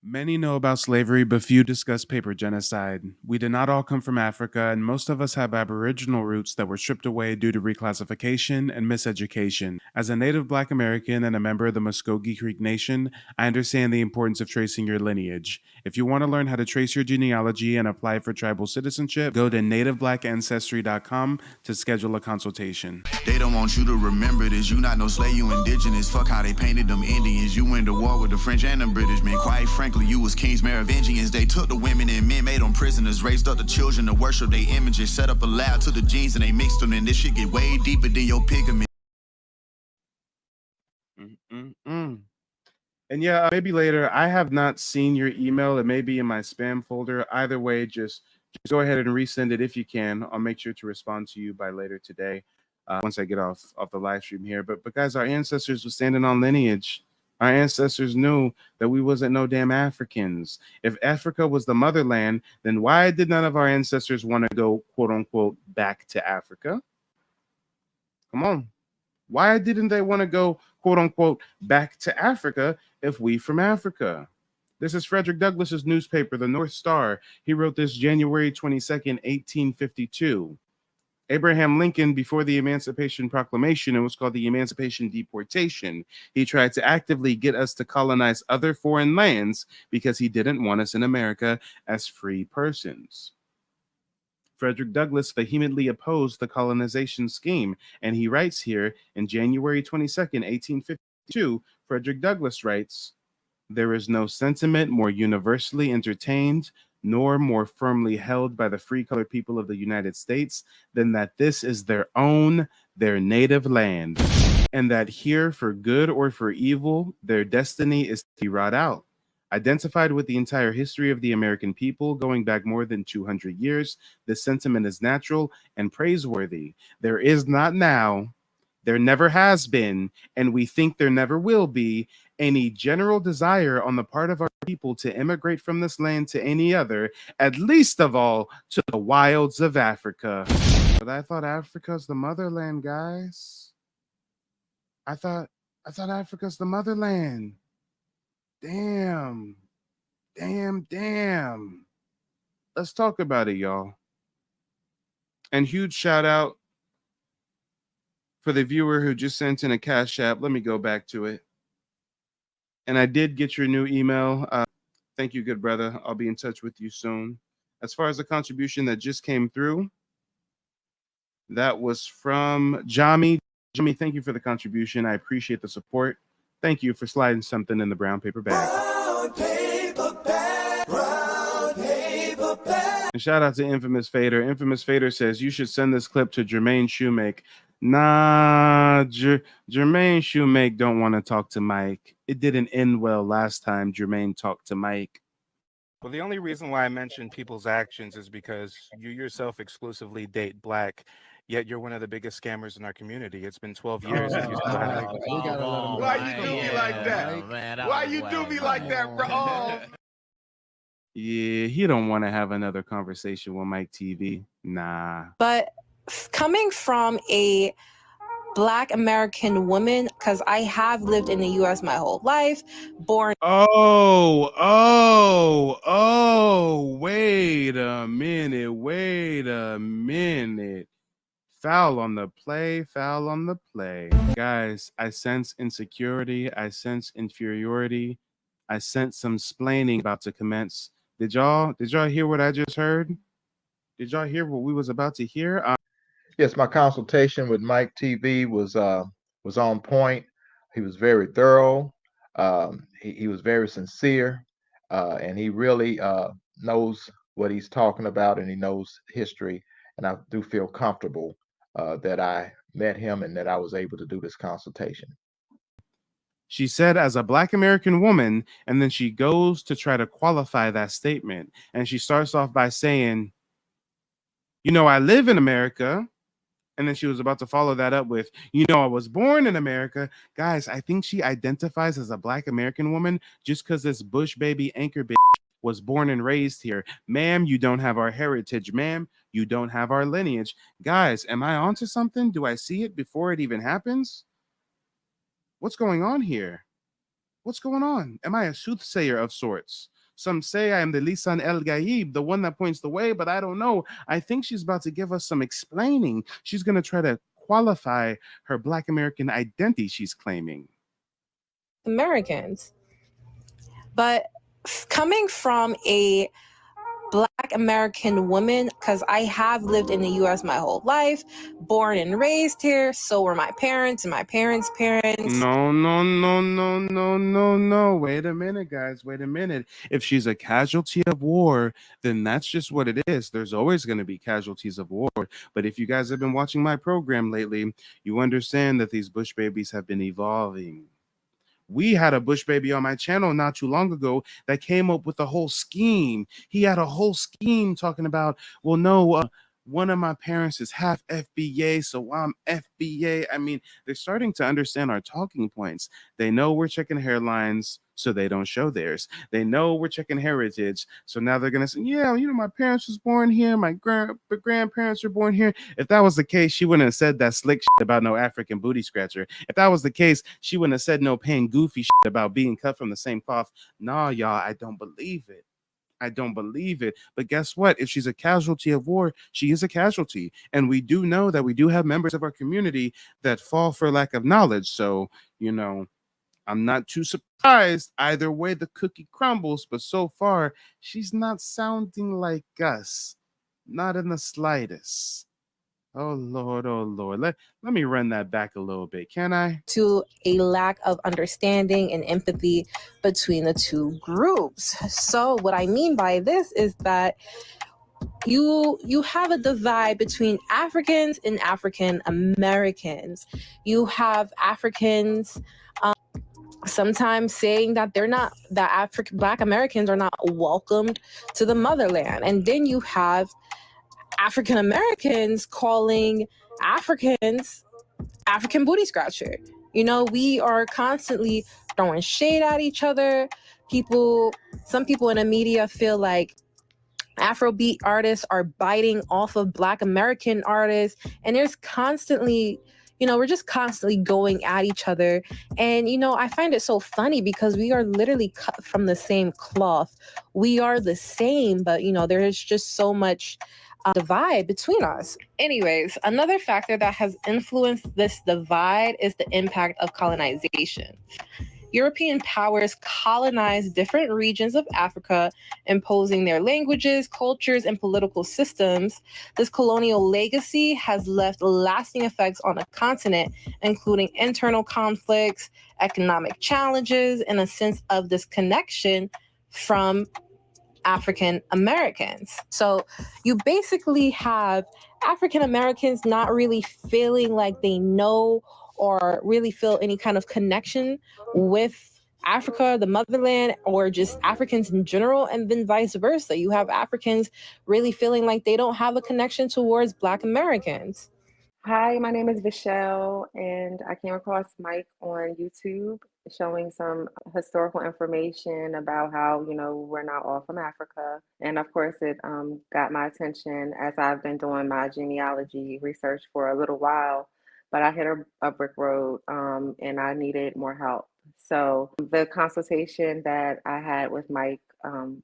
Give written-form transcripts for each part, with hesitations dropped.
Many know about slavery, but few discuss paper genocide. We did not all come from Africa, and most of us have Aboriginal roots that were stripped away due to reclassification and miseducation. As a native Black American and a member of the Muskogee Creek Nation, I understand the importance of tracing your lineage. If you want to learn how to trace your genealogy and apply for tribal citizenship, go to nativeblackancestry.com to schedule a consultation. They don't want you to remember this. You not no slave, you indigenous. Fuck how they painted them Indians. You went to war with the French and the British, man. Quite frankly, you was kings, Merovingians. They took the women and men, made them prisoners. Raised up the children to worship their images. Set up a lab to the genes and they mixed them. And this shit get way deeper than your pigment. And yeah, maybe later. I have not seen your email. It may be in my spam folder. Either way, just go ahead and resend it if you can. I'll make sure to respond to you by later today, once I get off the live stream here. But guys, our ancestors were standing on lineage. Our ancestors knew that we wasn't no damn Africans. If Africa was the motherland, then why did none of our ancestors want to go, quote unquote, back to Africa? Come on. Why didn't they want to go, quote unquote, back to Africa if we from Africa? This is Frederick Douglass's newspaper, the North Star. He wrote this January 22nd, 1852. Abraham Lincoln, before the Emancipation Proclamation, it was called the Emancipation Deportation. He tried to actively get us to colonize other foreign lands because he didn't want us in America as free persons. Frederick Douglass vehemently opposed the colonization scheme, and he writes here in January 22nd, 1852, Frederick Douglass writes, "There is no sentiment more universally entertained nor more firmly held by the free colored people of the United States than that this is their own, their native land, and that here, for good or for evil, their destiny is to be wrought out. Identified with the entire history of the American people, going back more than 200 years, this sentiment is natural and praiseworthy. There is not now, there never has been, and we think there never will be, any general desire on the part of our people to immigrate from this land to any other, at least of all to the wilds of Africa." But I thought Africa's the motherland, guys. I thought Africa's the motherland. Damn. Let's talk about it, y'all. And huge shout out for the viewer who just sent in a Cash App. Let me go back to it. And I did get your new email. Thank you, good brother. I'll be in touch with you soon. As far as the contribution that just came through, that was from Jami. Jami, thank you for the contribution. I appreciate the support. Thank you for sliding something in the brown paper bag. And shout out to Infamous Fader. Infamous Fader says you should send this clip to Jermaine Shoemake. Nah, Jermaine Shoemake don't want to talk to Mike. It didn't end well last time Jermaine talked to Mike. Well, the only reason why I mentioned people's actions is because you yourself exclusively date Black, yet you're one of the biggest scammers in our community. It's been 12 years. If you still have Why you do me like that? Why you do me like that, bro? Yeah, he don't want to have another conversation with Mike TV. Nah. But coming from a Black American woman, because I have lived in the U.S. my whole life, born. Wait a minute. Foul on the play. Guys, I sense insecurity. I sense inferiority. I sense some splaining about to commence. Did y'all hear what I just heard? Did y'all hear what we was about to hear? Yes, my consultation with Mike TV was on point. He was very thorough. He was very sincere, and he really knows what he's talking about, and he knows history. And I do feel comfortable that I met him and that I was able to do this consultation. She said, as a Black American woman, and then she goes to try to qualify that statement. And she starts off by saying, I live in America. And then she was about to follow that up with, I was born in America. Guys, I think she identifies as a Black American woman just because this Bush baby anchor bitch was born and raised here. Ma'am, you don't have our heritage. Ma'am, you don't have our lineage. Guys, am I onto something? Do I see it before it even happens? What's going on here? What's going on? Am I a soothsayer of sorts? Some say I am the Lisan El Gaib, the one that points the way, but I don't know. I think she's about to give us some explaining. She's going to try to qualify her Black American identity she's claiming. Americans. But coming from a Black American woman, because I have lived in the US my whole life, born and raised here, so were my parents and my parents' parents. No. Wait a minute, guys. Wait a minute. If she's a casualty of war, then that's just what it is. There's always going to be casualties of war. But if you guys have been watching my program lately, you understand that these Bush babies have been evolving. We had a Bush baby on my channel not too long ago that came up with a whole scheme. He had a whole scheme talking about, well, no, one of my parents is half FBA, so I'm FBA. I mean, they're starting to understand our talking points. They know we're checking hairlines, so they don't show theirs. They know we're checking heritage, so now they're going to say, yeah, you know, my parents was born here, my grandparents were born here. If that was the case, she wouldn't have said that slick shit about no African booty scratcher. If that was the case, she wouldn't have said no plain goofy shit about being cut from the same cloth. Nah, y'all, I don't believe it. I don't believe it. But guess what? If she's a casualty of war, she is a casualty. And we do know that we do have members of our community that fall for lack of knowledge. So, you know, I'm not too surprised either way the cookie crumbles. But so far, she's not sounding like us. Not in the slightest. Oh, Lord, oh, Lord. Let me run that back a little bit, can I? To a lack of understanding and empathy between the two groups. So what I mean by this is that you have a divide between Africans and African Americans. You have Africans sometimes saying that Black Americans are not welcomed to the motherland. And then you have African Americans calling Africans African booty scratcher. You know, we are constantly throwing shade at each other. Some people in the media feel like Afrobeat artists are biting off of Black American artists, and there's constantly, you know, we're just constantly going at each other. And, you know, I find it so funny because we are literally cut from the same cloth. We are the same, but, you know, there is just so much divide between us. Anyways, another factor that has influenced this divide is the impact of colonization. European powers colonized different regions of Africa, imposing their languages, cultures, and political systems. This colonial legacy has left lasting effects on the continent, including internal conflicts, economic challenges, and a sense of disconnection from African Americans. So you basically have African Americans not really feeling like they know or really feel any kind of connection with Africa, the motherland, or just Africans in general, and then vice versa. You have Africans really feeling like they don't have a connection towards Black Americans. Hi, my name is Vishelle, and I came across Mike on YouTube showing some historical information about how, you know, we're not all from Africa. And of course, it got my attention as I've been doing my genealogy research for a little while, but I hit a brick road and I needed more help. So the consultation that I had with Mike,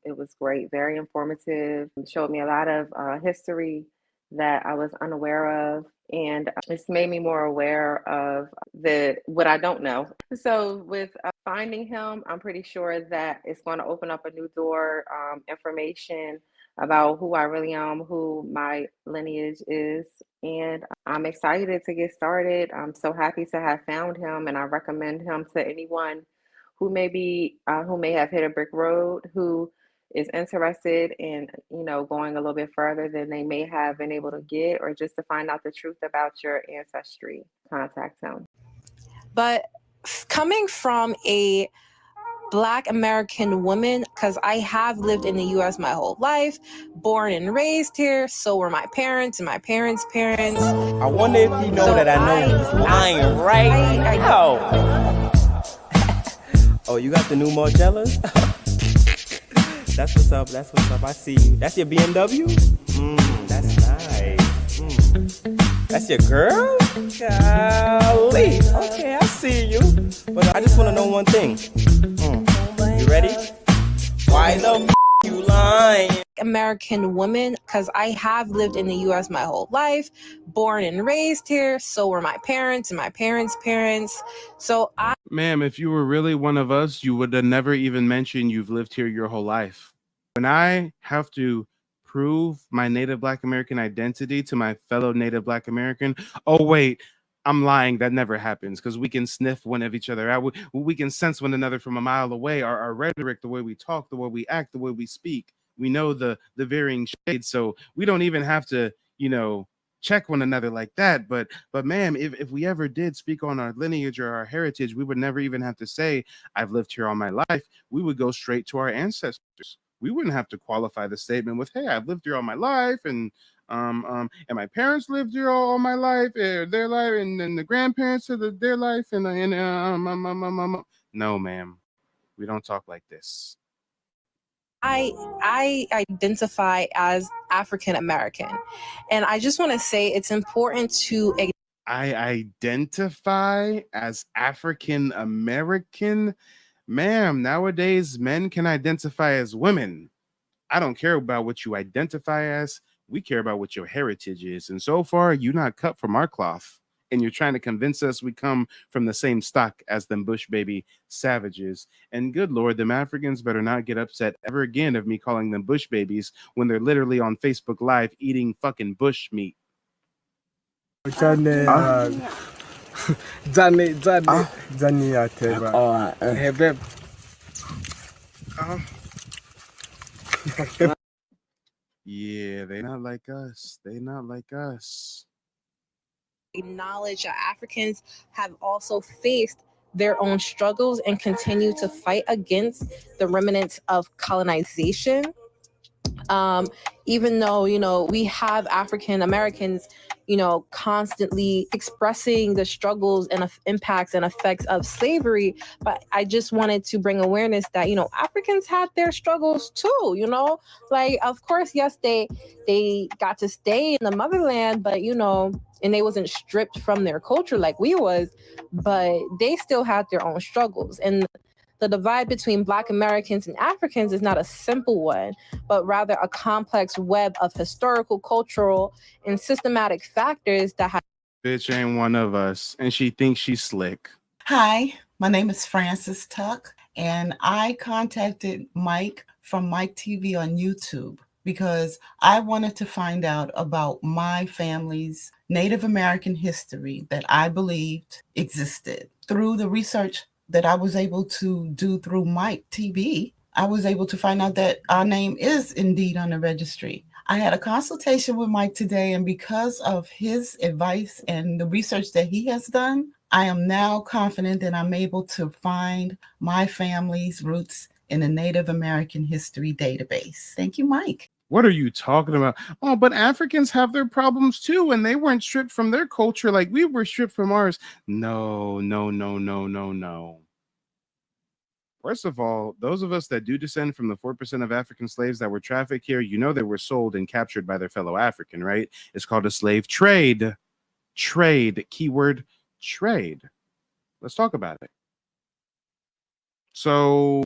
it was great, very informative, showed me a lot of history that I was unaware of, and it's made me more aware of what I don't know. So with finding him, I'm pretty sure that it's going to open up a new door, information about who I really am, who my lineage is, and I'm excited to get started. I'm so happy to have found him, and I recommend him to anyone who may have hit a brick road, who is interested in, you know, going a little bit further than they may have been able to get, or just to find out the truth about your ancestry. Contact him. But coming from a Black American woman, because I have lived in the US my whole life, born and raised here, so were my parents and my parents' parents. I wonder if you know that I know he's lying right now. Oh, you got the new Margellas? That's what's up, that's what's up, I see you. That's your BMW? That's nice. That's your girl? Golly. Okay, I see you. But I just want to know one thing. You ready? Why the You lying. American woman, because I have lived in the US my whole life, born and raised here. So were my parents and my parents' parents. So Ma'am, if you were really one of us, you would have never even mentioned you've lived here your whole life. When I have to prove my Native Black American identity to my fellow Native Black American, oh, wait, I'm lying. That never happens because we can sniff one of each other out. We can sense one another from a mile away. Our rhetoric, the way we talk, the way we act, the way we speak, we know the varying shades. So we don't even have to, check one another like that. But ma'am, if we ever did speak on our lineage or our heritage, we would never even have to say, I've lived here all my life. We would go straight to our ancestors. We wouldn't have to qualify the statement with, hey, I've lived here all my life, and my parents lived here all my life, their life, and then the grandparents of their life, no, ma'am, we don't talk like this. I identify as African American, and I just want to say it's important to. I identify as African American. Ma'am, nowadays men can identify as women. I don't care about what you identify as. We care about what your heritage is. And so far, you're not cut from our cloth. And you're trying to convince us we come from the same stock as them bush baby savages. And good Lord, them Africans better not get upset ever again of me calling them bush babies when they're literally on Facebook Live eating fucking bush meat. Yeah, they not like us. They not like us. Acknowledge that Africans have also faced their own struggles and continue to fight against the remnants of colonization. Even though, we have African Americans, constantly expressing the struggles and impacts and effects of slavery. But I just wanted to bring awareness that, Africans had their struggles too, like, of course, yes, they got to stay in the motherland, but, and they wasn't stripped from their culture like we was, but they still had their own struggles. And the divide between Black Americans and Africans is not a simple one, but rather a complex web of historical, cultural, and systematic factors that have. Bitch ain't one of us, and she thinks she's slick. Hi, my name is Frances Tuck, and I contacted Mike from Mike TV on YouTube because I wanted to find out about my family's Native American history that I believed existed. Through the research that I was able to do through Mike TV, I was able to find out that our name is indeed on the registry. I had a consultation with Mike today, and because of his advice and the research that he has done, I am now confident that I'm able to find my family's roots in the Native American History database. Thank you, Mike. What are you talking about? Oh, but Africans have their problems too, and they weren't stripped from their culture like we were stripped from ours. No. First of all, those of us that do descend from the 4% of African slaves that were trafficked here, they were sold and captured by their fellow African, right? It's called a slave trade. Trade, keyword trade. Let's talk about it. So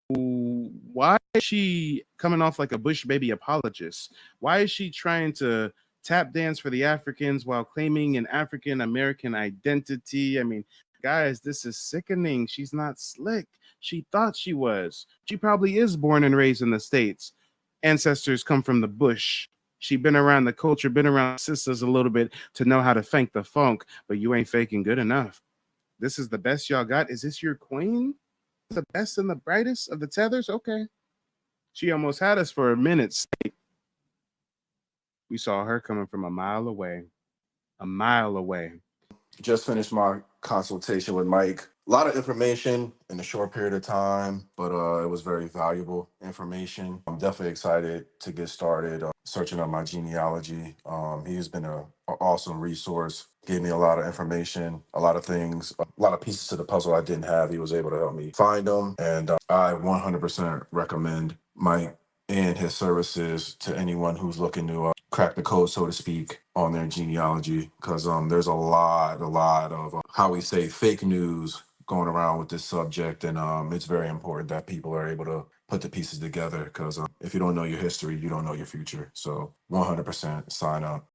why is she coming off like a bush baby apologist? Why is she trying to tap dance for the Africans while claiming an African American identity? I mean, guys, this is sickening. She's not slick. She thought she was. She probably is born and raised in the States. Ancestors come from the bush. She been around the culture, been around sisters a little bit to know how to fake the funk, but you ain't faking good enough. This is the best y'all got. Is this your queen? The best and the brightest of the tethers? Okay. She almost had us for a minute. We saw her coming from a mile away. A mile away. Just finished my consultation with Mike. A lot of information in a short period of time, but it was very valuable information. I'm definitely excited to get started searching up my genealogy. He has been an awesome resource, gave me a lot of information, a lot of things, a lot of pieces to the puzzle I didn't have. He was able to help me find them, and I 100% recommend Mike and his services to anyone who's looking to crack the code, so to speak, on their genealogy, because there's a lot of how we say fake news going around with this subject, and it's very important that people are able to put the pieces together, because if you don't know your history, you don't know your future. So 100% sign up.